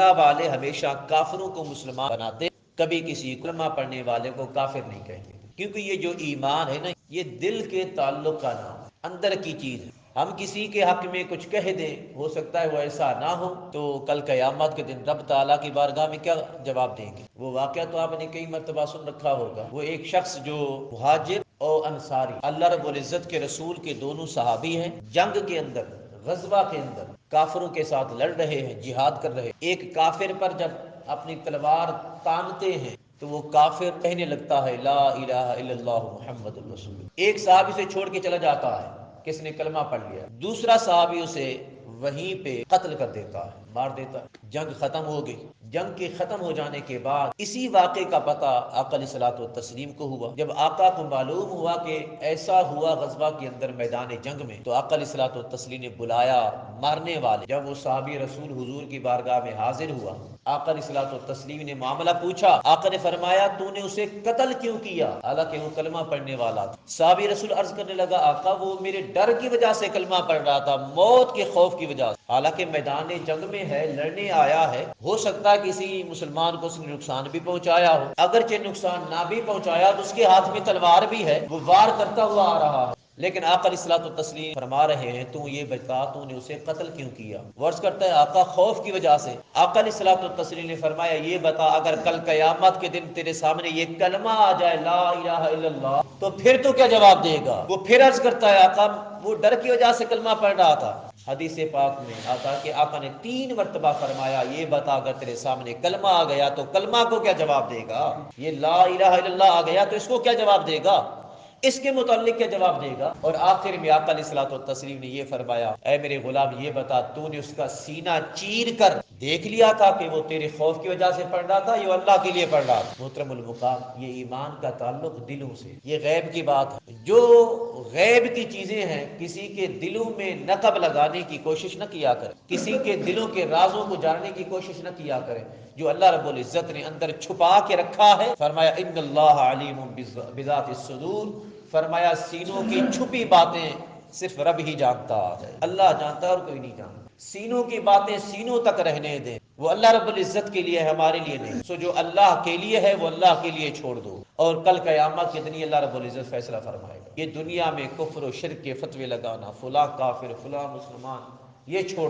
اللہ والے ہمیشہ کافروں کو مسلمان بناتے، کبھی کسی کلمہ پڑھنے والے کو کافر نہیں کہیں گے، کیونکہ یہ جو ایمان ہے نا، یہ دل کے تعلق کا نام ہے، اندر کی چیز ہے۔ ہم کسی کے حق میں کچھ کہہ دیں، ہو سکتا ہے وہ ایسا نہ ہو، تو کل قیامت کے دن رب تعالیٰ کی بارگاہ میں کیا جواب دیں گے؟ وہ واقعہ تو آپ نے کئی مرتبہ سن رکھا ہوگا، وہ ایک شخص جو مہاجر اور انصاری، اللہ رب العزت کے رسول کے دونوں صحابی ہیں، جنگ کے اندر، غزوہ کے اندر کافروں کے ساتھ لڑ رہے ہیں، جہاد کر رہے ہیں۔ ایک کافر پر جب اپنی تلوار تانتے ہیں تو وہ کافر کہنے لگتا ہے لا الہ الا اللہ محمد الرسول اللہ۔ ایک صحابی سے چھوڑ کے چلا جاتا ہے، کس نے کلمہ پڑھ لیا، دوسرا صحابی اسے وہیں پہ قتل کر دیتا ہے، مار دیتا ہے۔ جنگ ختم ہو گئی۔ جنگ کے ختم ہو جانے کے بعد اسی واقعے کا پتہ آقا علیہ الصلوۃ والتسلیم کو ہوا۔ جب آقا کو معلوم ہوا کہ ایسا ہوا غزوہ کے اندر میدان جنگ میں، تو آقا علیہ الصلوۃ والتسلیم نے بلایا مارنے والے۔ جب وہ صحابی رسول حضور کی بارگاہ میں حاضر ہوا، آقا علیہ الصلوۃ والتسلیم نے معاملہ پوچھا۔ آقا نے فرمایا تو نے اسے قتل کیوں کیا؟ حالانکہ وہ کلمہ پڑھنے والا تھا۔ صحابی رسول عرض کرنے لگا آقا وہ میرے ڈر کی وجہ سے کلمہ پڑھ رہا تھا، موت کے خوف کی وجہ سے، حالانکہ میدان جنگ میں ہے، لڑنے آیا ہے، ہو سکتا ہے کسی مسلمان کو اس نے نقصان بھی پہنچایا ہو، اگرچہ نقصان نہ بھی پہنچایا تو اس کے ہاتھ میں تلوار بھی ہے، وہ وار کرتا ہوا آ رہا ہے، لیکن آقا علیہ الصلوۃ والتسلیم فرما رہے ہیں تو یہ بتا تو نے اسے قتل کیوں کیا؟ وہ عرض کرتا ہے آقا خوف کی وجہ سے۔ آقا علیہ الصلوۃ والتسلیم نے فرمایا یہ بتا اگر کل قیامت کے دن تیرے سامنے یہ کلمہ آ جائے لا الہ الا اللہ تو پھر تو کیا جواب دے گا؟ وہ پھر عرض کرتا ہے آقا وہ ڈر کی وجہ سے کلمہ پڑھ رہا تھا۔ حدیث پاک میں آتا کہ آقا نے 3 مرتبہ فرمایا یہ بتا اگر تیرے سامنے کلمہ آ گیا تو کلمہ کو کیا جواب دے گا؟ یہ لا الہ الا اللہ آ گیا تو اس کو کیا جواب دے گا؟ اس کے متعلق کیا جواب دے گا؟ اور آخر میں آقا علیہ الصلوۃ والتسلیم نے یہ فرمایا اے میرے غلام یہ بتا تو نے اس کا سینہ چیر کر دیکھ لیا تھا کہ وہ تیرے خوف کی وجہ سے پڑھ رہا تھا یا اللہ کے لیے پڑھ رہا تھا؟ محترم المقام، یہ ایمان کا تعلق دلوں سے، یہ غیب کی بات ہے۔ جو غیب کی چیزیں ہیں کسی کے دلوں میں نقب لگانے کی کوشش نہ کیا کرے، کسی کے دلوں کے رازوں کو جاننے کی کوشش نہ کیا کرے۔ جو اللہ رب العزت نے اندر چھپا کے رکھا ہے، فرمایا ان اللہ علیم بذات الصدور، فرمایا سینوں کی چھپی باتیں صرف رب ہی جانتا ہے، اللہ جانتا ہے اور کوئی نہیں جانتا۔ سینوں کی باتیں سینوں تک رہنے دیں، وہ اللہ رب العزت کے لیے ہے، ہمارے لیے نہیں۔ سو جو اللہ کے لیے ہے وہ اللہ کے لیے چھوڑ دو، اور کل قیامت کے دن اللہ رب العزت فیصلہ فرمائے گا۔ یہ دنیا میں کفر و شرک کے فتوے لگانا، فلاں کافر فلاں مسلمان، یہ چھوڑ